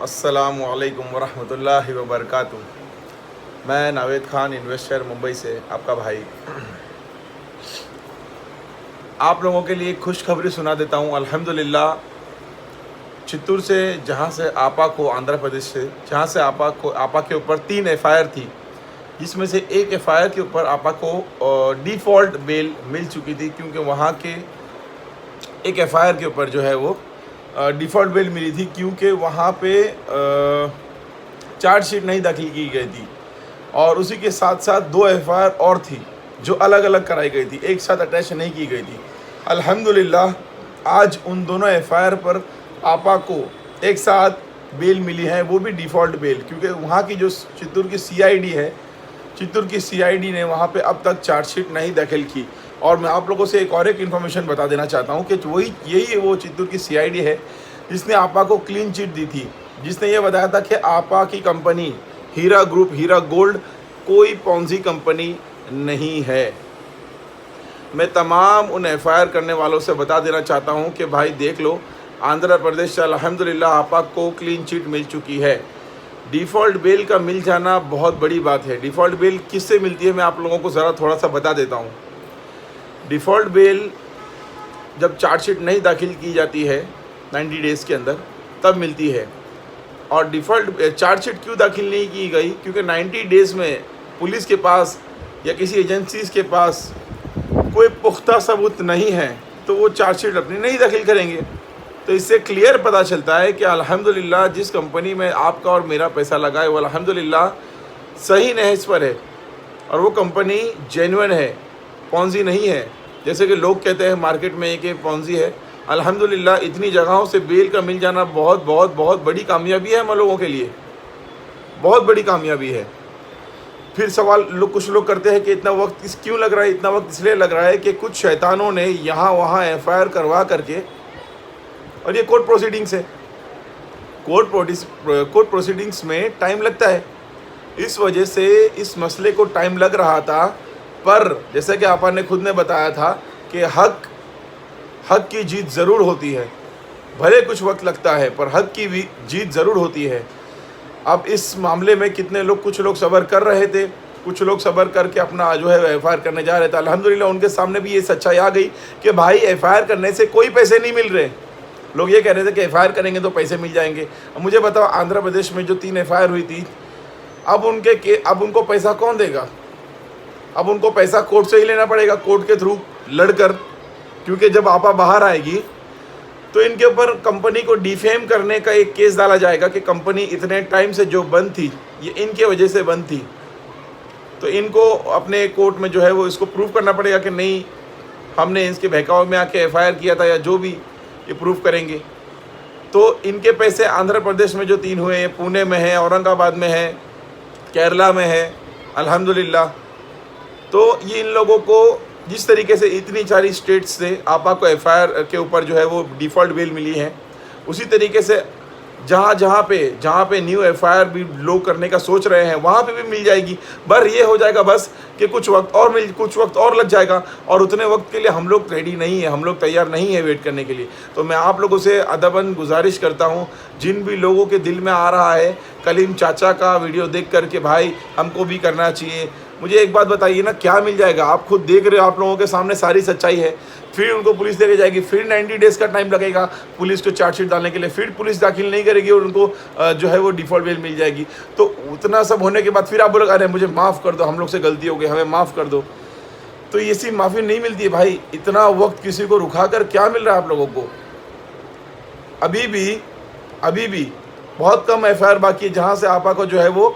अस्सलामुअलैकुम वरहमतुल्लाहि वबरकातुहू। मैं नावेद ख़ान इन्वेस्टर मुंबई से आपका भाई आप लोगों के लिए खुशखबरी सुना देता हूँ। अल्हम्दुलिल्लाह चित्तूर से, जहाँ से आपा को, आंध्र प्रदेश से, जहाँ से आपा के ऊपर 3 एफआईआर थी, जिसमें से एक एफआईआर के ऊपर आपा को डिफ़ॉल्ट बेल मिल चुकी थी, क्योंकि वहाँ के एक एफआईआर के ऊपर जो है वो डिफ़ॉल्ट बेल मिली थी, क्योंकि वहाँ पे चार्जशीट नहीं दाखिल की गई थी। और उसी के साथ साथ 2 एफआईआर और थी जो अलग अलग कराई गई थी, एक साथ अटैच नहीं की गई थी। अल्हम्दुलिल्लाह आज उन दोनों एफआईआर पर आपा को एक साथ बेल मिली है, वो भी डिफ़ॉल्ट बेल, क्योंकि वहाँ की जो चित्तूर की सीआईडी है, चित्तूर की सीआईडी ने वहाँ पे अब तक चार्जशीट नहीं दाखिल की। और मैं आप लोगों से एक इन्फॉर्मेशन बता देना चाहता हूँ कि यही वो चित्तूर की सीआईडी है जिसने आपा को क्लीन चिट दी थी, जिसने ये बताया था कि आपा की कंपनी हीरा ग्रुप, हीरा गोल्ड कोई पॉन्जी कंपनी नहीं है। मैं तमाम उन एफआईआर करने वालों से बता देना चाहता हूँ कि भाई देख लो, आंध्र प्रदेश से अल्हम्दुलिल्लाह आपा को क्लीन चिट मिल चुकी है। डिफ़ॉल्ट बेल का मिल जाना बहुत बड़ी बात है। डिफ़ॉल्ट बेल किससे मिलती है, मैं आप लोगों को ज़रा थोड़ा सा बता देता हूँ। डिफ़ॉल्ट बेल जब चार्जशीट नहीं दाखिल की जाती है 90 डेज़ के अंदर, तब मिलती है। और डिफ़ॉल्ट चार्जशीट क्यों दाखिल नहीं की गई, क्योंकि 90 डेज़ में पुलिस के पास या किसी एजेंसीज़ के पास कोई पुख्ता सबूत नहीं है, तो वो चार्जशीट अपनी नहीं दाखिल करेंगे। तो इससे क्लियर पता चलता है कि अल्हम्दुलिल्लाह जिस कंपनी में आपका और मेरा पैसा लगा है वो अल्हम्दुलिल्लाह सही नहज पर है, और वो कंपनी जेन्युइन है, पॉन्जी नहीं है जैसे कि लोग कहते हैं मार्केट में कि पॉन्जी है। अल्हम्दुलिल्लाह इतनी जगहों से बेल का मिल जाना बहुत बहुत बहुत बड़ी कामयाबी है हम लोगों के लिए, बहुत बड़ी कामयाबी है। फिर सवाल कुछ लोग करते हैं कि इतना वक्त क्यों लग रहा है। इतना वक्त इसलिए लग रहा है कि कुछ शैतानों ने यहाँ वहाँ एफआईआर करवा करके, और ये कोर्ट प्रोसीडिंग्स है, कोर्ट प्रोसीडिंग्स में टाइम लगता है, इस वजह से इस मसले को टाइम लग रहा था। पर जैसे कि आपा ने खुद ने बताया था कि हक की जीत ज़रूर होती है, भले कुछ वक्त लगता है पर हक की भी जीत ज़रूर होती है। अब इस मामले में कुछ लोग सब्र कर रहे थे, कुछ लोग सब्र करके अपना जो है एफआईआर करने जा रहे थे। अल्हम्दुलिल्लाह उनके सामने भी ये सच्चाई आ गई कि भाई एफआईआर करने से कोई पैसे नहीं मिल रहे। लोग ये कह रहे थे कि एफआईआर करेंगे तो पैसे मिल जाएंगे। अब मुझे बताओ, आंध्र प्रदेश में जो 3 एफआईआर हुई थी, अब उनको पैसा कौन देगा? अब उनको पैसा कोर्ट से ही लेना पड़ेगा, कोर्ट के थ्रू लड़कर, क्योंकि जब आपा बाहर आएगी तो इनके ऊपर कंपनी को डिफेम करने का एक केस डाला जाएगा कि कंपनी इतने टाइम से जो बंद थी ये इनके वजह से बंद थी। तो इनको अपने कोर्ट में जो है वो इसको प्रूव करना पड़ेगा कि नहीं, हमने इसके बहकाव में आके एफआईआर किया था, या जो भी ये प्रूव करेंगे। तो इनके पैसे आंध्र प्रदेश में जो 3 हुए हैं, पुणे में है, औरंगाबाद में है, केरला में है, अल्हम्दुलिल्लाह। तो ये इन लोगों को जिस तरीके से इतनी सारी स्टेट्स से आपा को एफआईआर के ऊपर जो है वो डिफ़ॉल्ट बेल मिली है, उसी तरीके से जहाँ पे न्यू एफआईआर भी लोग करने का सोच रहे हैं वहाँ पे भी मिल जाएगी। पर ये हो जाएगा बस कि कुछ वक्त और लग जाएगा, और उतने वक्त के लिए हम लोग रेडी नहीं है, हम लोग तैयार नहीं है वेट करने के लिए। तो मैं आप लोगों से अदबन गुजारिश करता हूँ, जिन भी लोगों के दिल में आ रहा है कलीम चाचा का वीडियो देख कर के भाई हमको भी करना चाहिए, मुझे एक बात बताइए ना, क्या मिल जाएगा? आप खुद देख रहे हो, आप लोगों के सामने सारी सच्चाई है। फिर उनको पुलिस लेके जाएगी, फिर 90 डेज़ का टाइम लगेगा पुलिस को चार्जशीट डालने के लिए, फिर पुलिस दाखिल नहीं करेगी और उनको जो है वो डिफ़ॉल्ट बेल मिल जाएगी। तो उतना सब होने के बाद फिर आप बोलोगे अरे मुझे माफ़ कर दो, हम लोग से गलती हो गई, हमें माफ़ कर दो। तो ये सी माफ़ी नहीं मिलती है भाई। इतना वक्त किसी को रुका कर क्या मिल रहा है आप लोगों को? अभी भी बहुत कम एफआईआर बाकी है जहाँ से आपा को जो है वो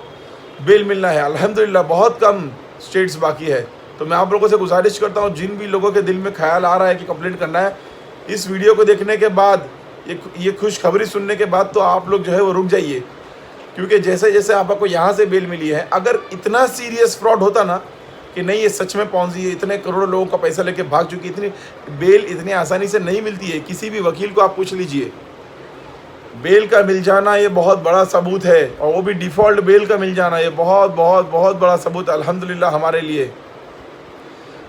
बेल मिलना है। अल्हम्दुलिल्लाह बहुत कम स्टेट्स बाकी है। तो मैं आप लोगों से गुजारिश करता हूँ, जिन भी लोगों के दिल में ख्याल आ रहा है कि कंप्लेंट करना है, इस वीडियो को देखने के बाद, ये खुशखबरी सुनने के बाद तो आप लोग जो है वो रुक जाइए, क्योंकि जैसे जैसे आपको यहाँ से बेल मिली है, अगर इतना सीरियस फ्रॉड होता ना कि नहीं ये सच में पहुँची है, इतने करोड़ों लोगों का पैसा लेके भाग चुकी, इतनी बेल इतनी आसानी से नहीं मिलती है। किसी भी वकील को आप पूछ लीजिए, बेल का मिल जाना ये बहुत बड़ा सबूत है, और वो भी डिफ़ॉल्ट बेल का मिल जाना ये बहुत बहुत बहुत बड़ा सबूत अल्हम्दुलिल्लाह हमारे लिए।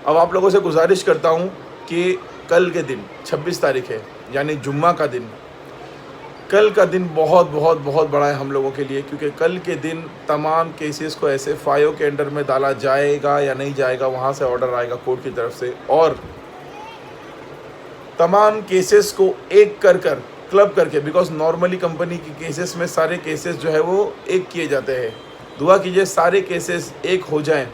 अब आप लोगों से गुजारिश करता हूँ कि कल के दिन 26 तारीख है, यानी जुम्मा का दिन, कल का दिन बहुत बहुत बहुत बड़ा है हम लोगों के लिए, क्योंकि कल के दिन तमाम केसेस को ऐसे फायो के अंडर में डाला जाएगा या नहीं जाएगा, वहाँ से ऑर्डर आएगा कोर्ट की तरफ से, और तमाम केसेस को एक कर क्लब करके, बिकॉज नॉर्मली कंपनी की केसेस में सारे केसेस जो है वो एक किए जाते हैं। दुआ कीजिए सारे केसेस एक हो जाएं।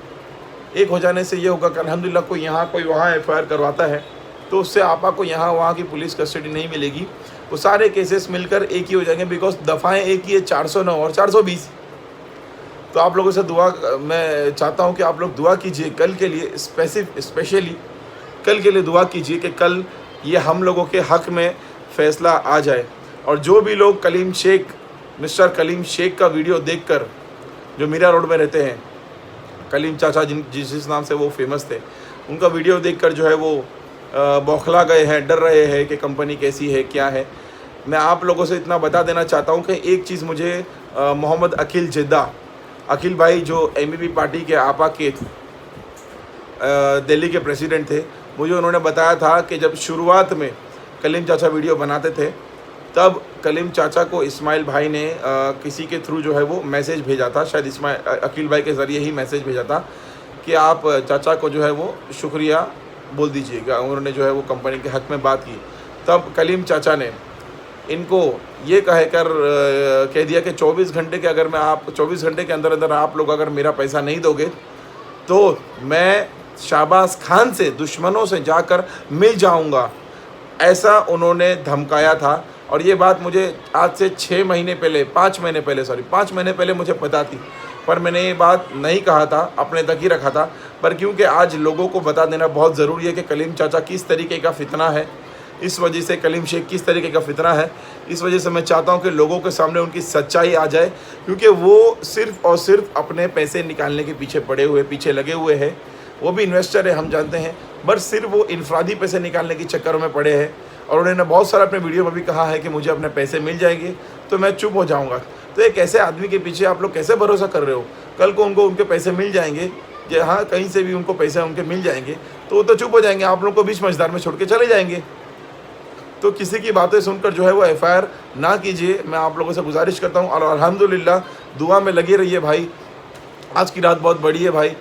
एक हो जाने से ये होगा कि अल्हम्दुलिल्लाह कोई यहाँ कोई वहाँ FIR करवाता है तो उससे आपा को यहाँ वहाँ की पुलिस कस्टडी नहीं मिलेगी, वो सारे केसेस मिलकर एक ही हो जाएंगे, बिकॉज दफ़ाएँ एक ही है, 409 और 420। तो आप लोगों से दुआ मैं चाहता हूँ कि आप लोग दुआ कीजिए कल के लिए, स्पेशली कल के लिए दुआ कीजिए कि कल ये हम लोगों के हक़ में फ़ैसला आ जाए। और जो भी लोग कलीम शेख, मिस्टर कलीम शेख का वीडियो देखकर, जो मीरा रोड में रहते हैं, कलीम चाचा जिस नाम से वो फेमस थे, उनका वीडियो देखकर जो है वो बौखला गए हैं, डर रहे हैं कि कंपनी कैसी है क्या है। मैं आप लोगों से इतना बता देना चाहता हूँ कि एक चीज़ मुझे मोहम्मद अकील जिद्दा, अकील भाई जो MEP पार्टी के आपा के दिल्ली के प्रेसिडेंट थे, मुझे उन्होंने बताया था कि जब शुरुआत में कलीम चाचा वीडियो बनाते थे तब कलीम चाचा को इस्माइल भाई ने किसी के थ्रू जो है वो मैसेज भेजा था, शायद अकील भाई के ज़रिए ही मैसेज भेजा था कि आप चाचा को जो है वो शुक्रिया बोल दीजिएगा। उन्होंने जो है वो कंपनी के हक़ में बात की। तब कलीम चाचा ने इनको ये कह दिया कि 24 घंटे के अंदर अंदर आप लोग अगर मेरा पैसा नहीं दोगे तो मैं शाहबाज खान से, दुश्मनों से जाकर मिल जाऊंगा, ऐसा उन्होंने धमकाया था। और ये बात मुझे आज से 5 महीने पहले मुझे पता थी, पर मैंने ये बात नहीं कहा था, अपने तक ही रखा था। पर क्योंकि आज लोगों को बता देना बहुत ज़रूरी है कि कलीम चाचा किस तरीके का फितना है, इस वजह से कलीम शेख किस तरीके का फितना है, इस वजह से मैं चाहता हूं कि लोगों के सामने उनकी सच्चाई आ जाए, क्योंकि वो सिर्फ़ और सिर्फ अपने पैसे निकालने के पीछे लगे हुए हैं। वो भी इन्वेस्टर है, हम जानते हैं, बस सिर्फ वो इनफरादी पैसे निकालने के चक्करों में पड़े हैं। और उन्होंने बहुत सारा अपने वीडियो में भी कहा है कि मुझे अपने पैसे मिल जाएंगे तो मैं चुप हो जाऊँगा। तो एक ऐसे आदमी के पीछे आप लोग कैसे भरोसा कर रहे हो? कल को उनके पैसे मिल जाएंगे, जहाँ कहीं से भी उनको पैसे उनके मिल जाएंगे तो वो तो चुप हो जाएंगे, आप लोग को बीच मझदार में छोड़ के चले जाएंगे। तो किसी की बातें सुनकर जो है वो FIR ना कीजिए, मैं आप लोगों से गुजारिश करता हूँ। और अल्हम्दुलिल्लाह दुआ में लगे रहिए भाई, आज की रात बहुत बड़ी है भाई।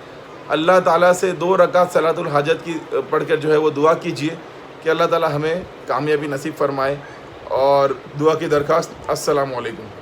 अल्लाह ताला से 2 रकात सलातुल हाजत की पढ़कर जो है वो दुआ कीजिए कि अल्लाह ताला हमें कामयाबी नसीब फरमाए। और दुआ की दरख्वास्त, अस्सलामु अलैकुम।